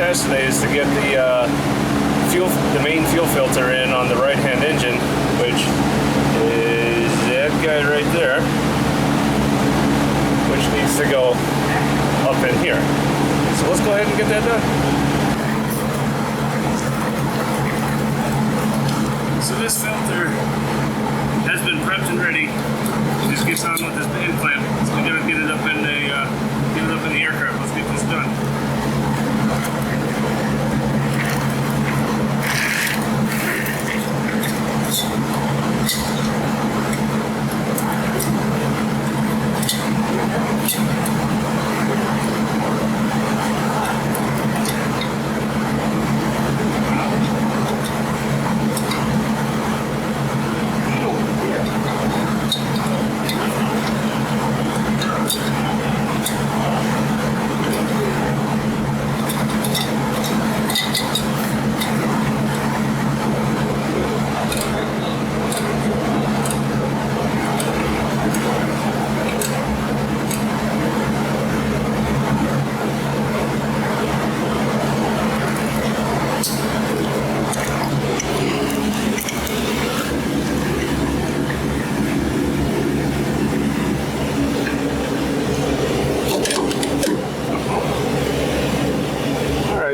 task today is to get the main fuel filter in on the right-hand engine, which is that guy right there, which needs to go up in here. So let's go ahead and get that done. So this filter has been prepped and ready. Just gets on with this band clamp. So we gotta get it up in the aircraft. Let's get this done.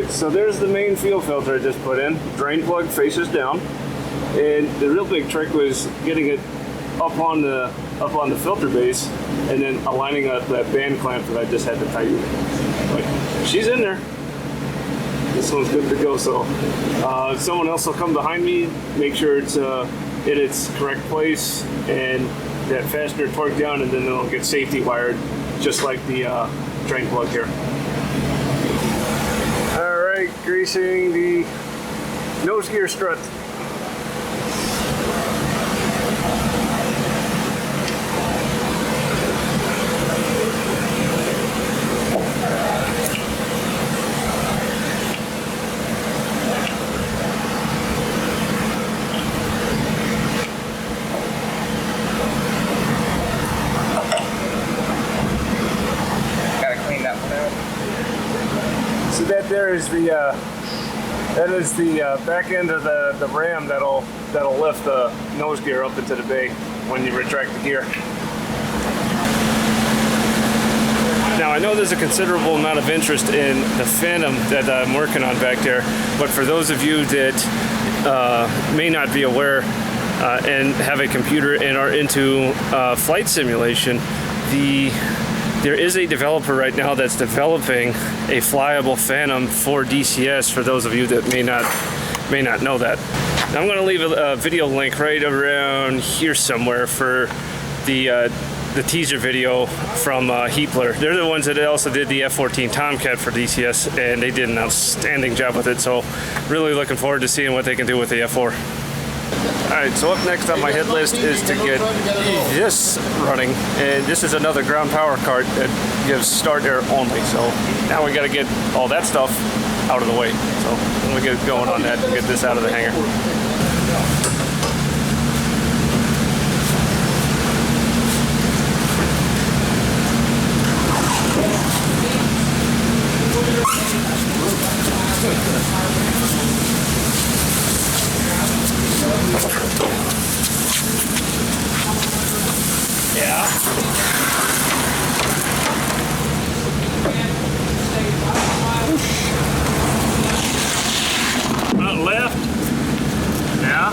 So there's the main fuel filter I just put in. Drain plug faces down, and the real big trick was getting it up on the filter base, and then aligning up that band clamp that I just had to tighten. But she's in there. This one's good to go. So someone else will come behind me, make sure it's in its correct place, and that fastener torque down, and then it'll get safety wired, just like the drain plug here. Greasing the nose gear strut. Gotta clean that one out. So that there is the back end of the ram that'll lift the nose gear up into the bay when you retract the gear. Now I know there's a considerable amount of interest in the Phantom that I'm working on back there, but for those of you that may not be aware and have a computer and are into flight simulation, there is a developer right now that's developing a flyable Phantom for DCS, for those of you that may not know that. Now I'm going to leave a video link right around here somewhere for the teaser video from Heapler. They're the ones that also did the F-14 Tomcat for DCS, and they did an outstanding job with it, so really looking forward to seeing what they can do with the F-4. Alright, so up next on my hit list is to get this running, and this is another ground power cart that gives start air only, so now we got to get all that stuff out of the way. So we'll get going on that and get this out of the hangar. Yeah. Left. Yeah.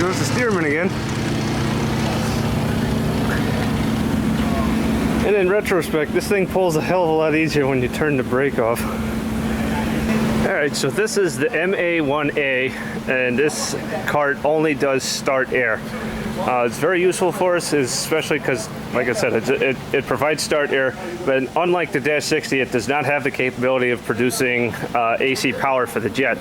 Goes the steerman again. And in retrospect, this thing pulls a hell of a lot easier when you turn the brake off. Alright, so this is the MA1A, and this cart only does start air. It's very useful for us, especially because, like I said, it provides start air, but unlike the Dash 60, it does not have the capability of producing AC power for the jet.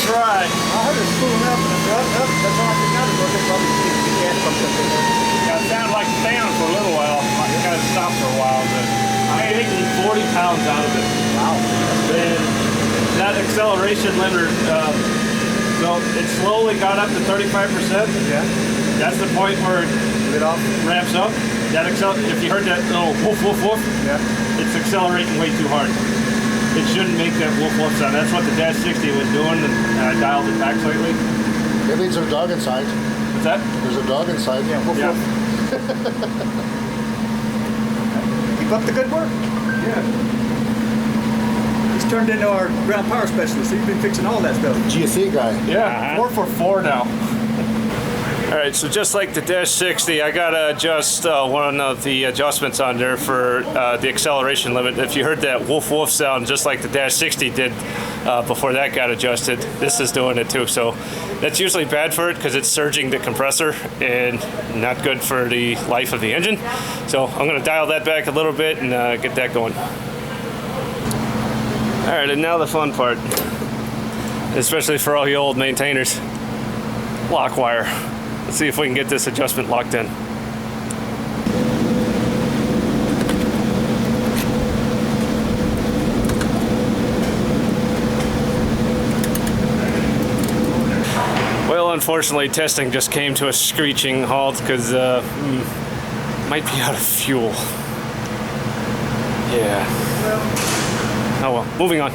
try. I heard it spooling up and that's all I could got to look at. Probably the gas pump up in there. Yeah, it sounded like down for a little while. I kind of stopped for a while, but I'm taking 40 pounds out of it. Wow. And that acceleration limit, so it slowly got up to 35%. Yeah. That's the point where Get off. it ramps up. That if you heard that little woof woof woof, Yeah. it's accelerating way too hard. It shouldn't make that woof woof sound. That's what the Dash 60 was doing, and I dialed it back slightly. Maybe there's a dog inside. What's that? There's a dog inside. Yeah. Woof, Yeah. woof. Keep up the good work. Yeah. He's turned into our ground power specialist. He's been fixing all that stuff. GSC guy. Yeah, 4 now. All right, so just like the Dash 60, I gotta adjust one of the adjustments on there for the acceleration limit. If you heard that woof woof sound, just like the Dash 60 did before that got adjusted, this is doing it too. So that's usually bad for it because it's surging the compressor and not good for the life of the engine. So I'm gonna dial that back a little bit and get that going. All right, and now the fun part, especially for all you old maintainers, lock wire. Let's see if we can get this adjustment locked in. Well, unfortunately, testing just came to a screeching halt because might be out of fuel. Yeah. Oh well, moving on.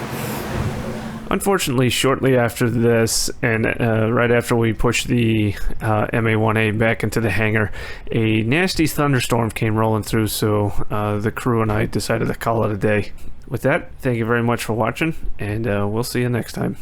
Unfortunately, shortly after this, and right after we pushed the MA-1A back into the hangar, a nasty thunderstorm came rolling through, so the crew and I decided to call it a day. With that, thank you very much for watching, and we'll see you next time.